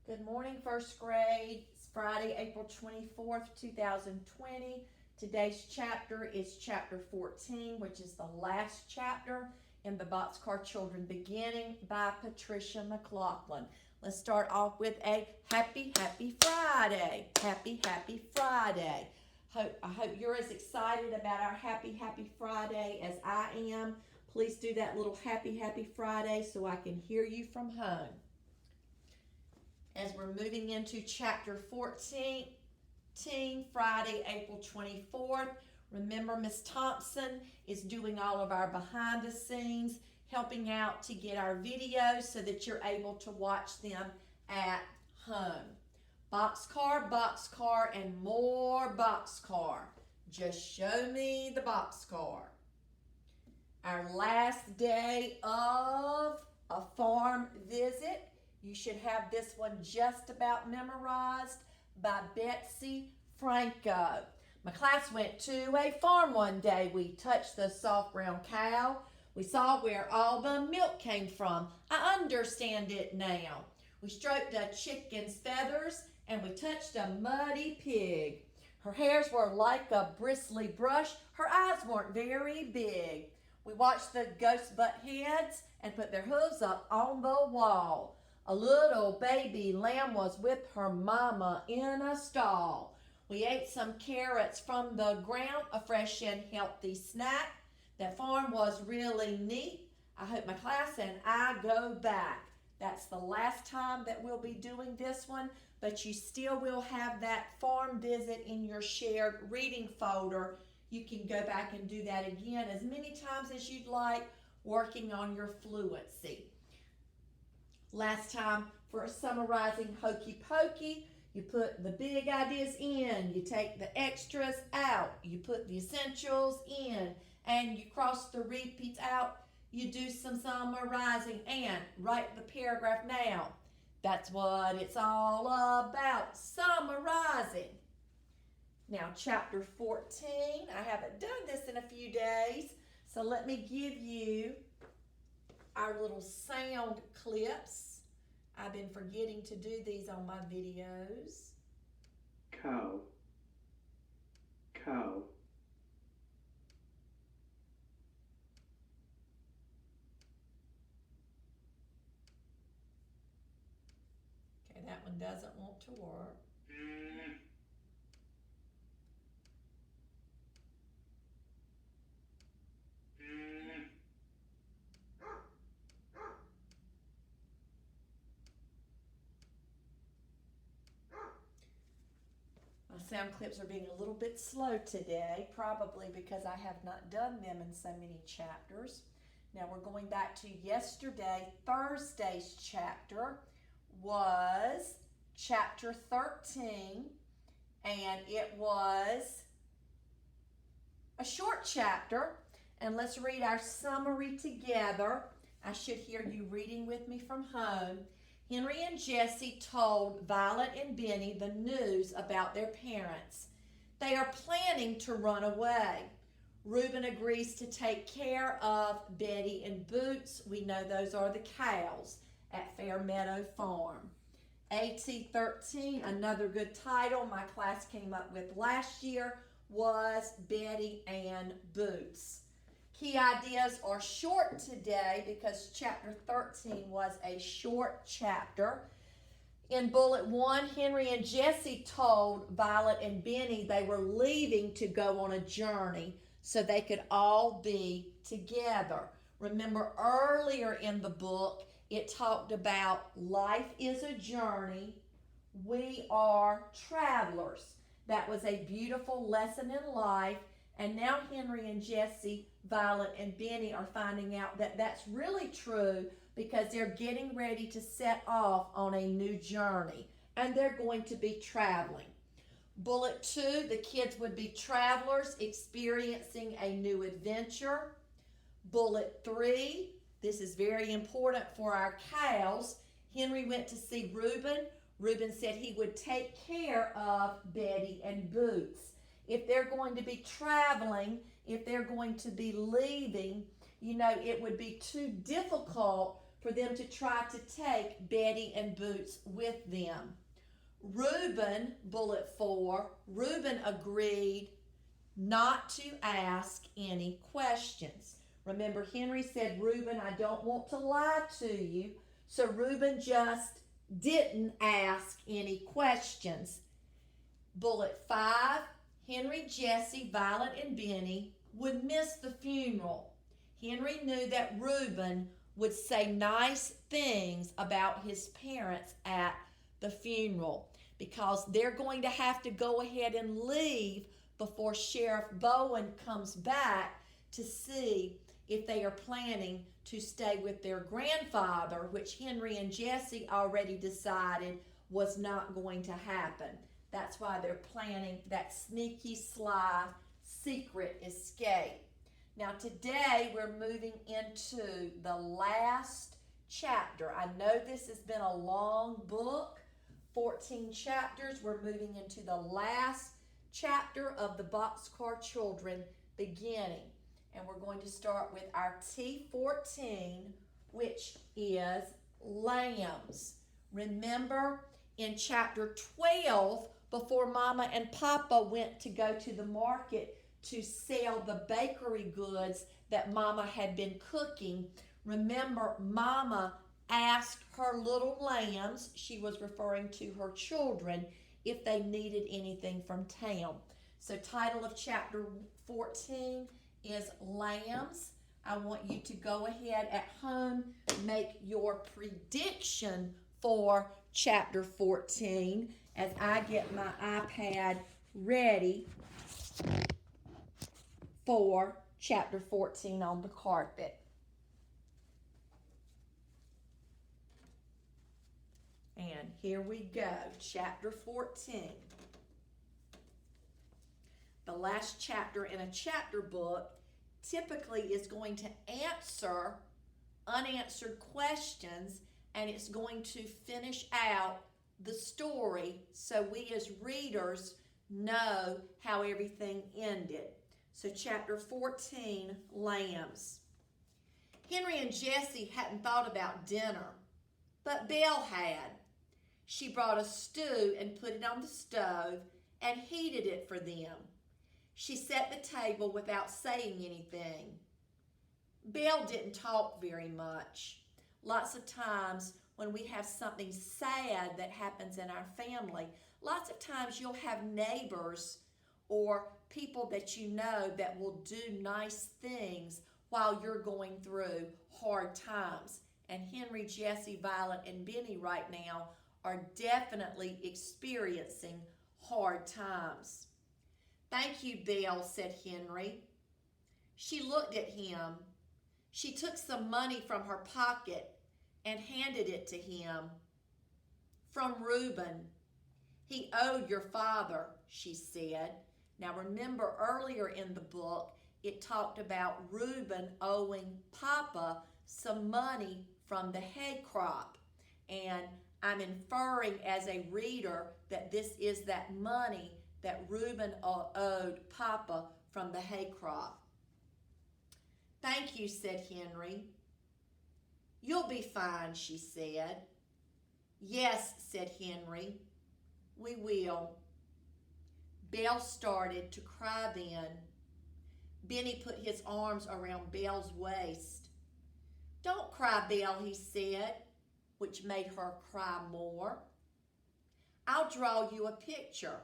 Good morning, first grade. It's Friday, April 24th, 2020. Today's chapter is chapter 14, which is the last chapter in the Boxcar Children Beginning by Patricia McLaughlin. Let's start off with a happy Friday. Happy Friday. I hope you're as excited about our happy Friday as I am. Please do that little happy Friday so I can hear you from home. As we're moving into chapter 14, Friday, April 24th. Remember, Miss Thompson is doing all of our behind the scenes, helping out to get our videos so that you're able to watch them at home. Boxcar, and more boxcar. Just show me the boxcar. Our last day of a farm visit. You should have this one just about memorized by Betsy Franco. My class went to a farm one day. We touched the soft brown cow. We saw where all the milk came from. I understand it now. We stroked a chicken's feathers and we touched a muddy pig. Her hairs were like a bristly brush. Her eyes weren't very big. We watched the ghosts butt heads and put their hooves up on the wall. A little baby lamb was with her mama in a stall. We ate some carrots from the ground, a fresh and healthy snack. That farm was really neat. I hope my class and I go back. That's the last time that we'll be doing this one, but you still will have that farm visit in your shared reading folder. You can go back and do that again as many times as you'd like, working on your fluency. Last time, for summarizing hokey pokey, you put the big ideas in, you take the extras out, you put the essentials in, and you cross the repeats out. You do some summarizing and write the paragraph now. That's what it's all about, summarizing. Now, chapter 14, I haven't done this in a few days, so let me give you our little sound clips. I've been forgetting to do these on my videos. Cow, cow. Okay, that one doesn't want to work. My sound clips are being a little bit slow today, probably because I have not done them in so many chapters. Now we're going back to yesterday. Thursday's chapter was chapter 13, and it was a short chapter. And let's read our summary together. I should hear you reading with me from home. Henry and Jessie told Violet and Benny the news about their parents. They are planning to run away. Reuben agrees to take care of Betty and Boots. We know those are the cows at Fair Meadow Farm. AT-13, another good title my class came up with last year, was Betty and Boots. Key ideas are short today because chapter 13 was a short chapter. In bullet 1, Henry and Jessie told Violet and Benny they were leaving to go on a journey so they could all be together. Remember earlier in the book, it talked about life is a journey. We are travelers. That was a beautiful lesson in life. And now Henry and Jessie, Violet and Benny are finding out that that's really true because they're getting ready to set off on a new journey. And they're going to be traveling. Bullet 2, the kids would be travelers experiencing a new adventure. Bullet 3, this is very important for our cows. Henry went to see Reuben. Reuben said he would take care of Betty and Boots. If they're going to be traveling, if they're going to be leaving, it would be too difficult for them to try to take Betty and Boots with them. Reuben, bullet 4, Reuben agreed not to ask any questions. Remember, Henry said, Reuben, I don't want to lie to you. So Reuben just didn't ask any questions. Bullet 5, Henry, Jesse, Violet, and Benny would miss the funeral. Henry knew that Reuben would say nice things about his parents at the funeral because they're going to have to go ahead and leave before Sheriff Bowen comes back to see if they are planning to stay with their grandfather, which Henry and Jesse already decided was not going to happen. That's why they're planning that sneaky, sly, secret escape. Now today we're moving into the last chapter. I know this has been a long book, 14 chapters. We're moving into the last chapter of the Boxcar Children beginning. And we're going to start with our T14, which is lambs. Remember in chapter 12, before Mama and Papa went to go to the market to sell the bakery goods that Mama had been cooking, remember Mama asked her little lambs, she was referring to her children, if they needed anything from town. So title of chapter 14 is Lambs. I want you to go ahead at home, make your prediction for chapter 14 as I get my iPad ready for chapter 14 on the carpet. And here we go, chapter 14. The last chapter in a chapter book typically is going to answer unanswered questions, and it's going to finish out the story so we as readers know how everything ended. So chapter 14, Lambs. Henry and Jesse hadn't thought about dinner, but Belle had. She brought a stew and put it on the stove and heated it for them. She set the table without saying anything. Belle didn't talk very much. Lots of times when we have something sad that happens in our family, lots of times you'll have neighbors or people that you know that will do nice things while you're going through hard times. And Henry, Jesse, Violet, and Benny right now are definitely experiencing hard times. Thank you, Belle, said Henry. She looked at him. She took some money from her pocket and handed it to him. From Reuben. He owed your father, she said. Now remember earlier in the book, it talked about Reuben owing Papa some money from the hay crop. And I'm inferring as a reader that this is that money that Reuben owed Papa from the hay crop. Thank you, said Henry. You'll be fine, she said. Yes, said Henry. We will. Belle started to cry then. Benny put his arms around Belle's waist. Don't cry, Belle, he said, which made her cry more. I'll draw you a picture,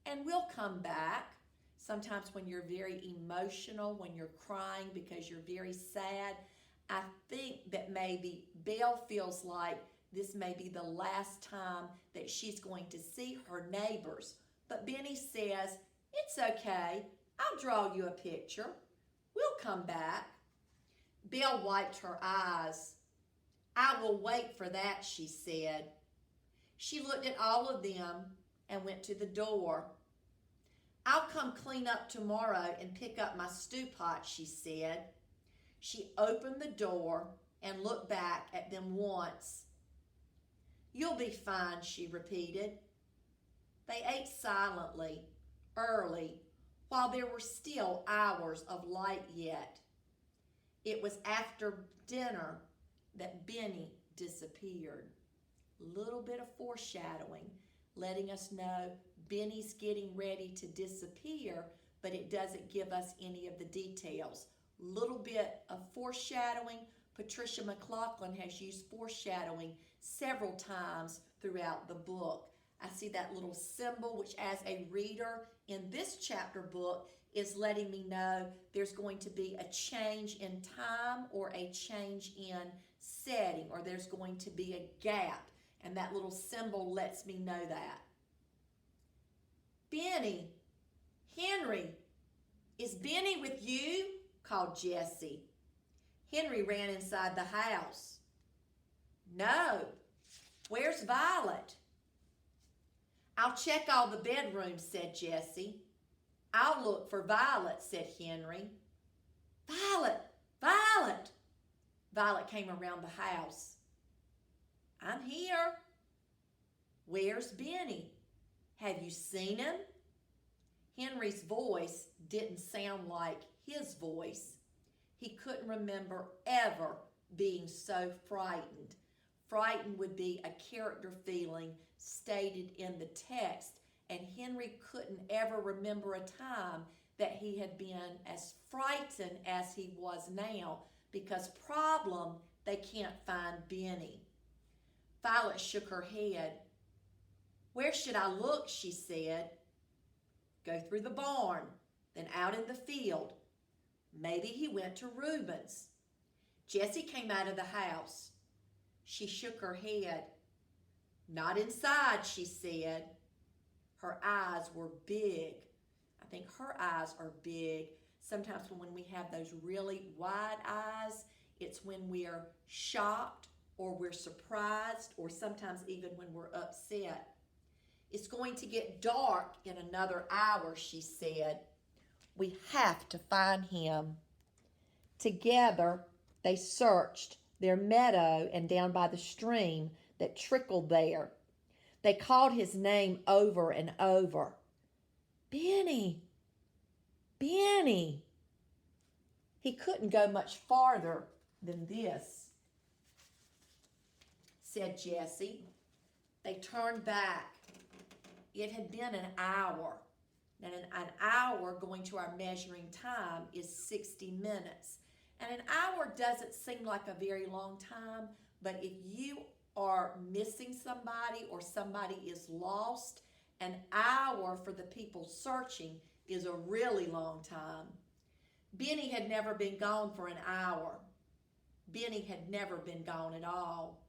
and we'll come back. Sometimes when you're very emotional, when you're crying because you're very sad, I think that maybe Belle feels like this may be the last time that she's going to see her neighbors. But Benny says, it's okay. I'll draw you a picture. We'll come back. Belle wiped her eyes. I will wait for that, she said. She looked at all of them and went to the door. I'll come clean up tomorrow and pick up my stew pot, she said. She opened the door and looked back at them once. You'll be fine, she repeated. They ate silently, early, while there were still hours of light yet. It was after dinner, that Benny disappeared. Little bit of foreshadowing, letting us know Benny's getting ready to disappear, but it doesn't give us any of the details. Little bit of foreshadowing. Patricia McLaughlin has used foreshadowing several times throughout the book. I see that little symbol, which as a reader in this chapter book is letting me know there's going to be a change in time or a change in setting, or there's going to be a gap. And that little symbol lets me know that. Benny, Henry, is Benny with you? Called Jessie. Henry ran inside the house. No. Where's Violet? I'll check all the bedrooms, said Jessie. I'll look for Violet, said Henry. Violet! Violet! Violet came around the house. I'm here. Where's Benny? Have you seen him? Henry's voice didn't sound like his voice. He couldn't remember ever being so frightened. Frightened would be a character feeling stated in the text, and Henry couldn't ever remember a time that he had been as frightened as he was now, because problem, they can't find Benny. Violet shook her head. Where should I look, she said. Go through the barn, then out in the field. Maybe he went to Reuben's. Jessie came out of the house. She shook her head. Not inside, she said. Her eyes were big. I think her eyes are big. Sometimes when we have those really wide eyes, it's when we're shocked or we're surprised, or sometimes even when we're upset. It's going to get dark in another hour, she said. We have to find him. Together, they searched their meadow and down by the stream that trickled there. They called his name over and over. Benny! Benny! He couldn't go much farther than this, said Jessie. They turned back. It had been an hour. And an hour, going to our measuring time, is 60 minutes. And an hour doesn't seem like a very long time, but if you are missing somebody or somebody is lost, an hour for the people searching is a really long time. Benny had never been gone for an hour. Benny had never been gone at all.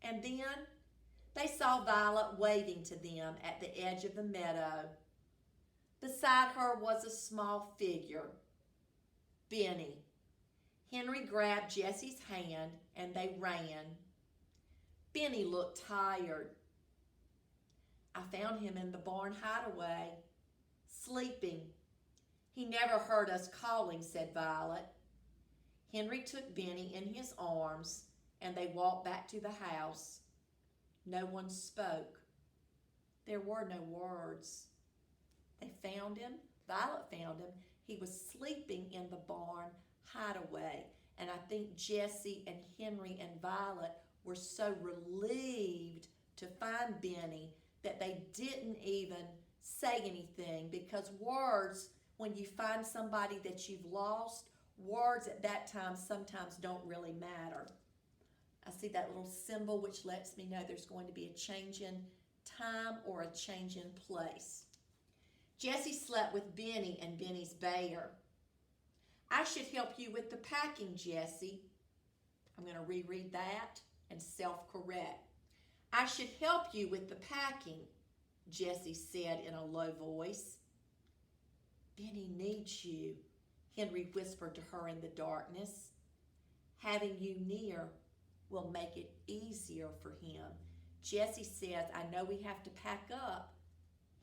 And then they saw Violet waving to them at the edge of the meadow. Beside her was a small figure, Benny. Henry grabbed Jessie's hand and they ran. Benny looked tired. I found him in the barn hideaway, sleeping. He never heard us calling, said Violet. Henry took Benny in his arms and they walked back to the house. No one spoke. There were no words. They found him. Violet found him. He was sleeping in the barn hideaway. And I think Jessie and Henry and Violet were so relieved to find Benny that they didn't even say anything, because words, when you find somebody that you've lost, words at that time sometimes don't really matter. I see that little symbol which lets me know there's going to be a change in time or a change in place. Jessie slept with Benny and Benny's bear. I should help you with the packing, Jessie. I'm going to reread that and self-correct. I should help you with the packing, Jessie said in a low voice. Benny needs you, Henry whispered to her in the darkness. Having you near will make it easier for him. Jessie says, I know we have to pack up.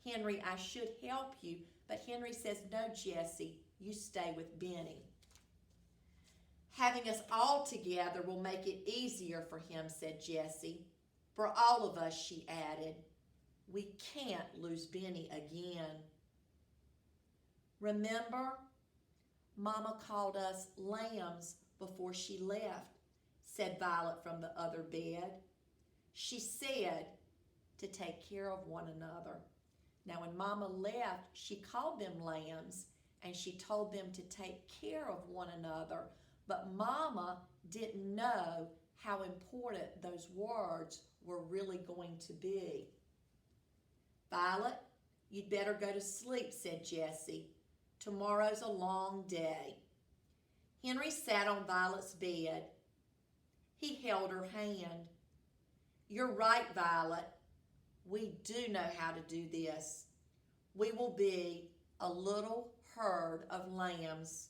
Henry, I should help you, but Henry says, no, Jessie, you stay with Benny. Having us all together will make it easier for him, said Jessie. For all of us, she added. We can't lose Benny again. Remember, Mama called us lambs before she left, said Violet from the other bed. She said to take care of one another. Now, when Mama left, she called them lambs and she told them to take care of one another. But Mama didn't know how important those words were really going to be. Violet, you'd better go to sleep, said Jessie. Tomorrow's a long day. Henry sat on Violet's bed. He held her hand. You're right, Violet. We do know how to do this. We will be a little herd of lambs.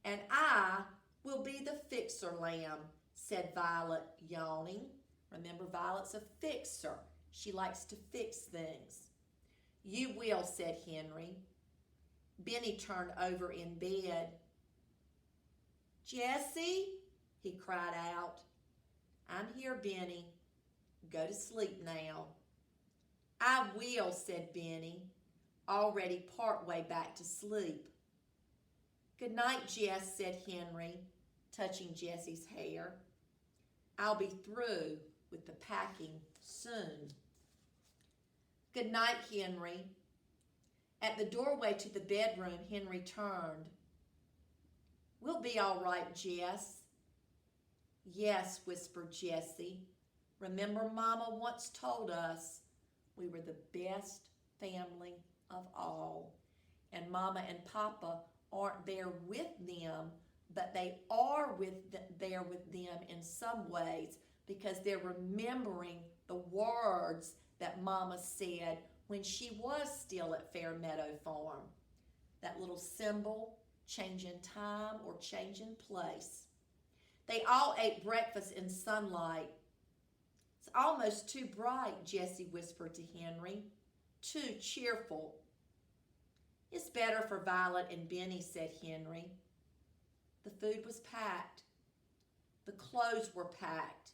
And I will be the fixer lamb, said Violet, yawning. Remember, Violet's a fixer. She likes to fix things. You will, said Henry. Benny turned over in bed. Jessie, he cried out. I'm here, Benny. Go to sleep now. I will, said Benny, already partway back to sleep. Good night, Jess, said Henry, touching Jessie's hair. I'll be through with the packing soon. Good night, Henry. At the doorway to the bedroom, Henry turned. We'll be all right, Jess. Yes, whispered Jessie. Remember, Mama once told us we were the best family of all. And Mama and Papa aren't there with them, but they are there with them in some ways because they're remembering the words that Mama said when she was still at Fair Meadow Farm. That little symbol, change in time or change in place. They all ate breakfast in sunlight. It's almost too bright, Jessie whispered to Henry. Too cheerful. It's better for Violet and Benny, said Henry. The food was packed. The clothes were packed.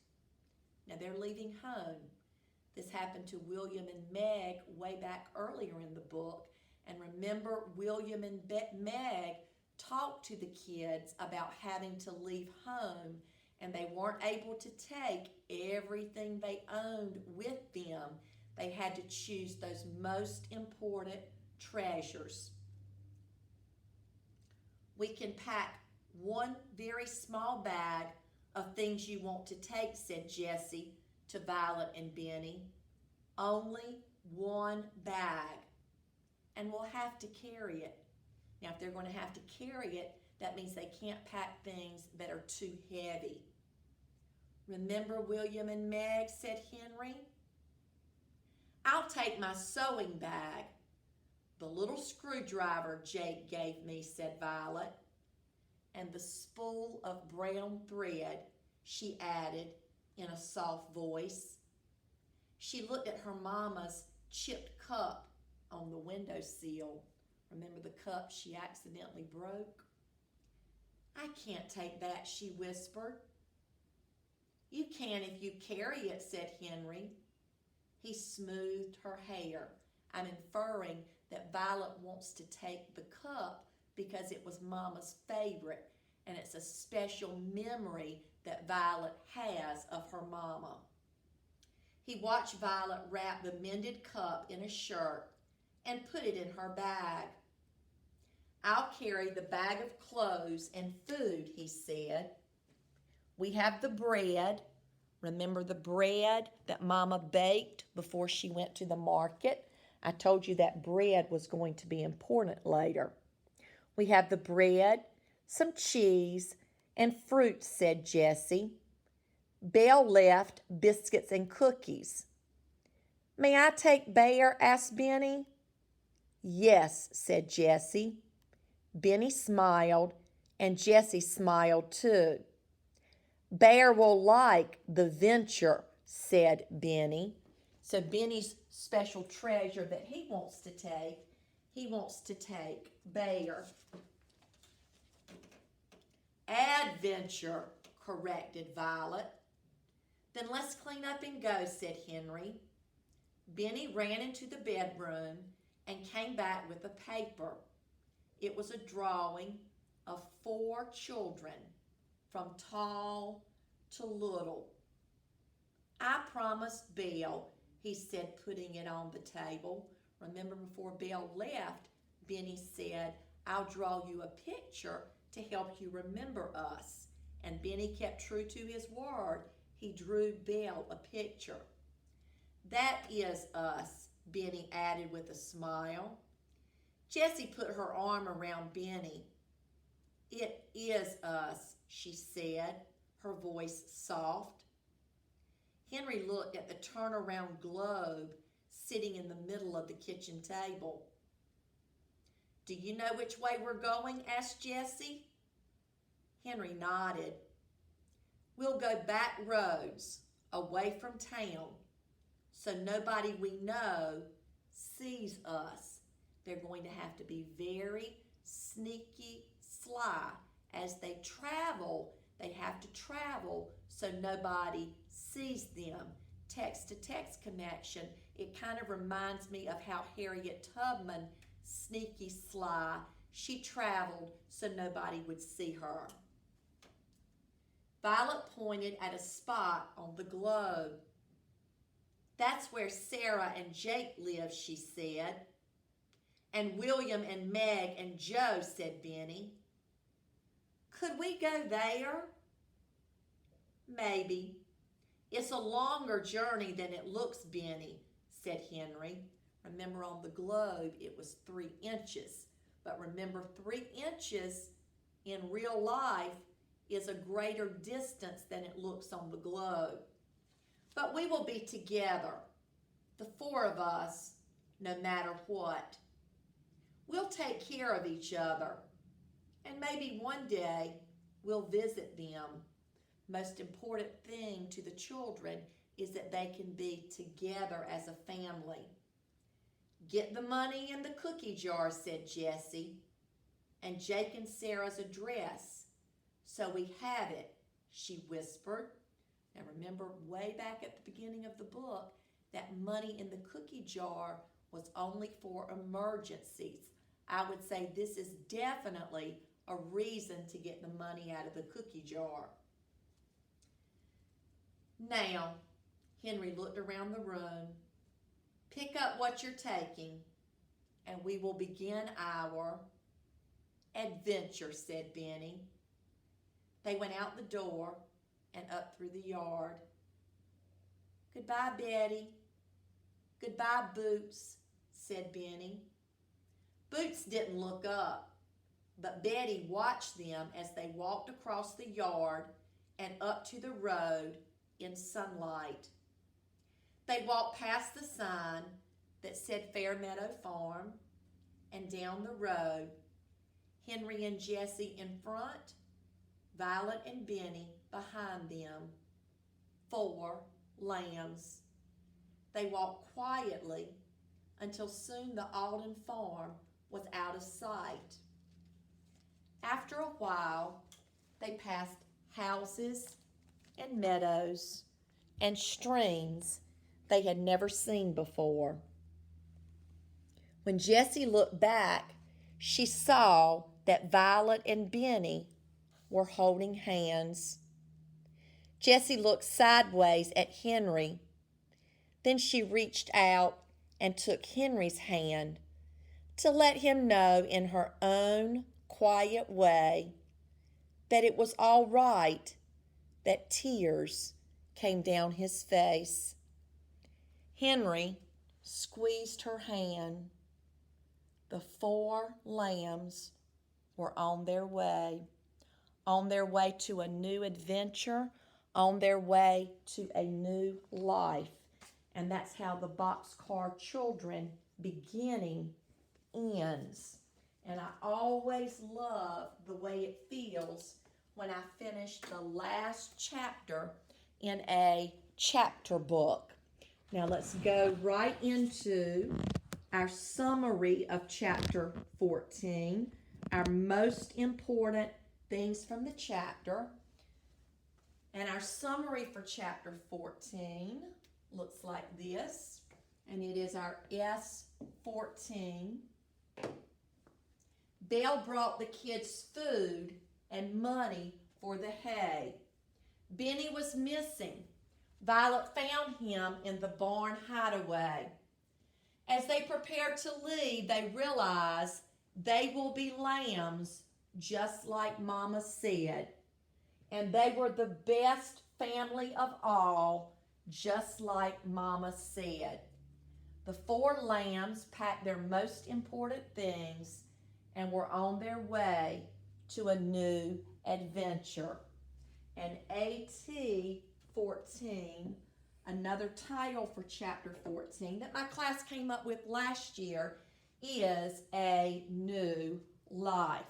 Now they're leaving home. This happened to William and Meg way back earlier in the book. And remember, William and Meg talked to the kids about having to leave home, and they weren't able to take everything they owned with them. They had to choose those most important treasures. We can pack one very small bag of things you want to take, said Jessie to Violet and Benny. Only one bag, and we'll have to carry it. Now, if they're going to have to carry it, that means they can't pack things that are too heavy. Remember William and Meg, said Henry. I'll take my sewing bag. The little screwdriver Jake gave me, said Violet. And the spool of brown thread, she added in a soft voice. She looked at her Mama's chipped cup on the windowsill. Remember the cup she accidentally broke? I can't take that, she whispered. You can if you carry it, said Henry. He smoothed her hair. I'm inferring that Violet wants to take the cup because it was Mama's favorite, and it's a special memory that Violet has of her Mama. He watched Violet wrap the mended cup in a shirt and put it in her bag. I'll carry the bag of clothes and food, he said. We have the bread. Remember the bread that Mama baked before she went to the market? I told you that bread was going to be important later. We have the bread, some cheese, and fruit, said Jessie. Belle left biscuits and cookies. May I take Bear? Asked Benny. Yes, said Jessie. Benny smiled, and Jessie smiled too. Bear will like the venture, said Benny. So Benny's special treasure that he wants to take Bear. Adventure, corrected Violet. Then let's clean up and go, said Henry. Benny ran into the bedroom and came back with a paper. It was a drawing of 4 children, from tall to little. I promised Bill, he said, putting it on the table. Remember, before Bill left, Benny said, I'll draw you a picture to help you remember us. And Benny kept true to his word. He drew Bill a picture. That is us, Benny added with a smile. Jessie put her arm around Benny. It is us, she said, her voice soft. Henry looked at the turnaround globe sitting in the middle of the kitchen table. Do you know which way we're going? Asked Jessie. Henry nodded. We'll go back roads, away from town, so nobody we know sees us. They're going to have to be very sneaky, sly. As they travel, they have to travel so nobody sees them. Text-to-text connection. It kind of reminds me of how Harriet Tubman, sneaky, sly, she traveled so nobody would see her. Violet pointed at a spot on the globe. That's where Sarah and Jake live, she said. And William and Meg and Joe, said Benny. Could we go there? Maybe. It's a longer journey than it looks, Benny, said Henry. Remember, on the globe it was 3 inches. But remember, 3 inches in real life is a greater distance than it looks on the globe. But we will be together, the 4 of us, no matter what. We'll take care of each other, and maybe one day we'll visit them. Most important thing to the children is that they can be together as a family. Get the money in the cookie jar, said Jessie, and Jake and Sarah's address, so we have it, she whispered. Now remember, way back at the beginning of the book, that money in the cookie jar was only for emergencies. I would say this is definitely a reason to get the money out of the cookie jar. Now, Henry looked around the room. Pick up what you're taking, and we will begin our adventure, said Benny. They went out the door and up through the yard. Goodbye, Betty. Goodbye, Boots, said Benny. Boots didn't look up, but Betty watched them as they walked across the yard and up to the road in sunlight. They walked past the sign that said Fairmeadow Farm and down the road, Henry and Jessie in front, Violet and Benny behind them. 4 lambs. They walked quietly until soon the Alden farm was out of sight. After a while, they passed houses and meadows and streams they had never seen before. When Jessie looked back, she saw that Violet and Benny were holding hands. Jessie looked sideways at Henry. Then she reached out and took Henry's hand to let him know in her own quiet way that it was all right, that tears came down his face. Henry squeezed her hand. The 4 lambs were on their way to a new adventure, on their way to a new life. And that's how the Boxcar Children beginning ends. And I always love the way it feels when I finish the last chapter in a chapter book. Now let's go right into our summary of chapter 14, our most important things from the chapter. And our summary for chapter 14 looks like this, and it is our S14. Belle brought the kids food and money for the hay. Benny was missing. Violet found him in the barn hideaway. As they prepared to leave, they realized they will be lambs, just like Mama said. And they were the best family of all, just like Mama said. The 4 lambs packed their most important things and were on their way to a new adventure. And AT 14, another title for chapter 14 that my class came up with last year, is A New Life.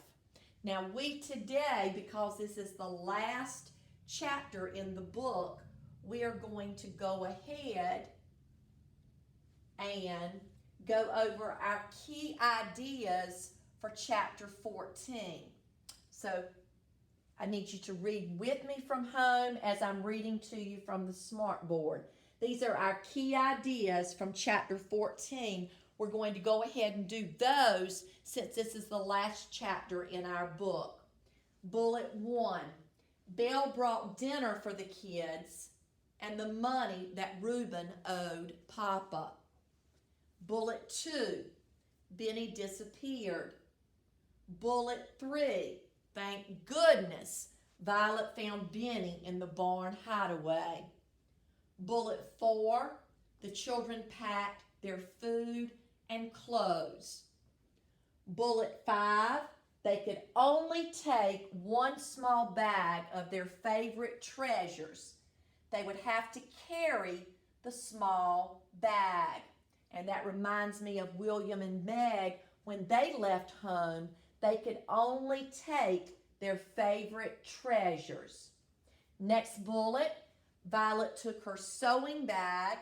Now we today, because this is the last chapter in the book, we are going to go ahead and go over our key ideas for chapter 14. So I need you to read with me from home as I'm reading to you from the smart board. These are our key ideas from chapter 14. We're going to go ahead and do those since this is the last chapter in our book. Bullet 1, Belle brought dinner for the kids and the money that Reuben owed Papa. Bullet 2, Benny disappeared. Bullet 3, thank goodness Violet found Benny in the barn hideaway. Bullet 4, the children packed their food and clothes. Bullet 5, they could only take one small bag of their favorite treasures. They would have to carry the small bag. And that reminds me of William and Meg. When they left home, they could only take their favorite treasures. Next bullet, Violet took her sewing bag,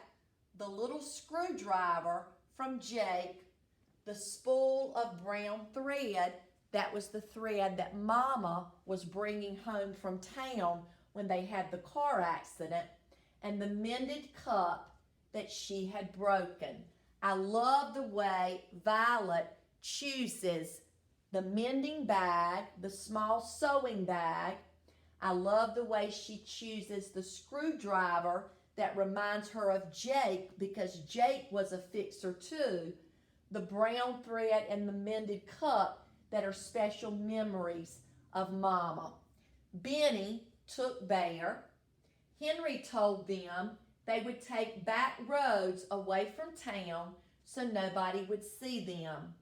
the little screwdriver from Jake, the spool of brown thread, that was the thread that Mama was bringing home from town when they had the car accident, and the mended cup that she had broken. I love the way Violet chooses the mending bag, the small sewing bag. I love the way she chooses the screwdriver that reminds her of Jake, because Jake was a fixer too. The brown thread and the mended cup that are special memories of Mama. Benny took Bear. Henry told them they would take back roads away from town so nobody would see them.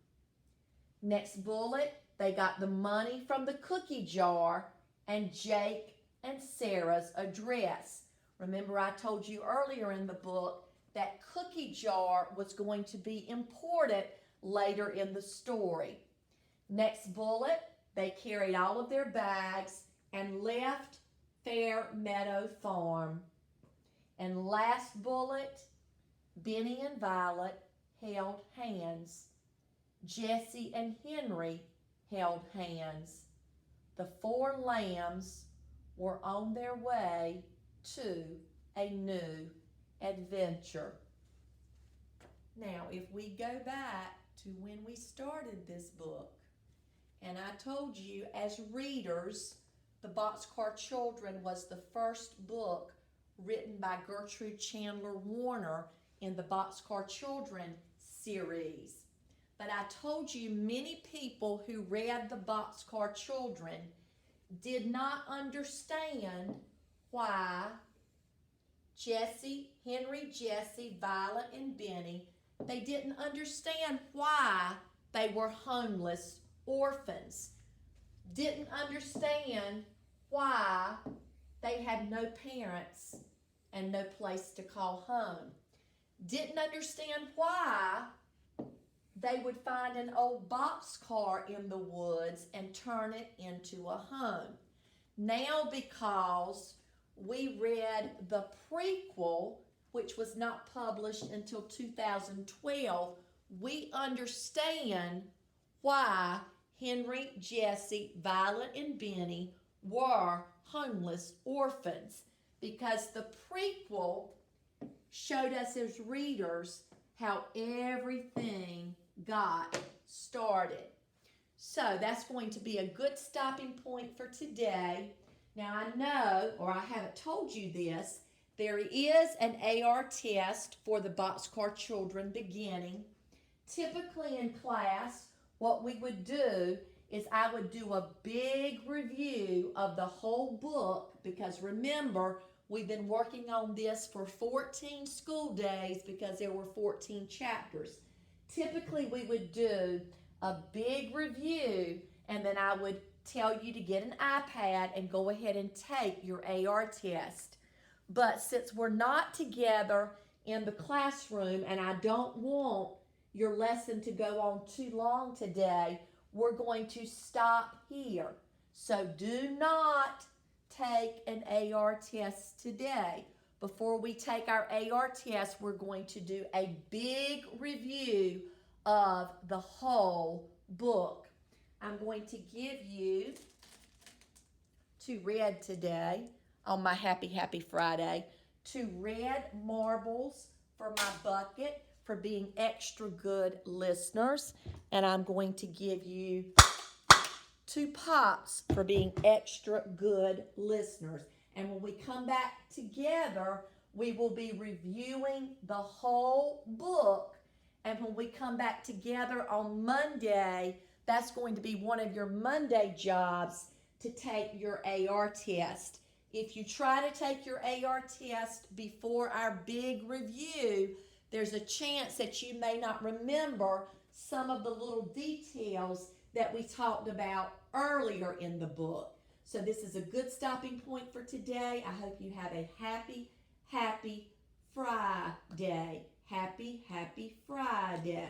Next bullet, they got the money from the cookie jar and Jake and Sarah's address. Remember, I told you earlier in the book that cookie jar was going to be important later in the story. Next bullet, they carried all of their bags and left Fair Meadow Farm. And last bullet, Benny and Violet held hands. Jesse and Henry held hands. The 4 lambs were on their way to a new adventure. Now, if we go back to when we started this book, and I told you as readers, The Boxcar Children was the first book written by Gertrude Chandler Warner in the Boxcar Children series. But I told you many people who read the Boxcar Children did not understand why Henry, Jesse, Violet, and Benny, they didn't understand why they were homeless orphans. Didn't understand why they had no parents and no place to call home. Didn't understand why they would find an old boxcar in the woods and turn it into a home. Now, because we read the prequel, which was not published until 2012, we understand why Henry, Jesse, Violet, and Benny were homeless orphans, because the prequel showed us as readers how everything got started. So that's going to be a good stopping point for today. Now I know, or I haven't told you this, there is an AR test for the Boxcar children beginning. Typically in class, what we would do is I would do a big review of the whole book, because remember, we've been working on this for 14 school days because there were 14 chapters. Typically we would do a big review, and then I would tell you to get an iPad and go ahead and take your AR test. But since we're not together in the classroom and I don't want your lesson to go on too long today, we're going to stop here. So do not take an AR test today. Before we take our AR test, we're going to do a big review of the whole book. I'm going to give you to red today on my Happy Friday. 2 red marbles for my bucket for being extra good listeners. And I'm going to give you 2 pops for being extra good listeners. And when we come back together, we will be reviewing the whole book. And when we come back together on Monday, that's going to be one of your Monday jobs, to take your AR test. If you try to take your AR test before our big review, there's a chance that you may not remember some of the little details that we talked about earlier in the book. So this is a good stopping point for today. I hope you have a happy Friday. Happy Friday.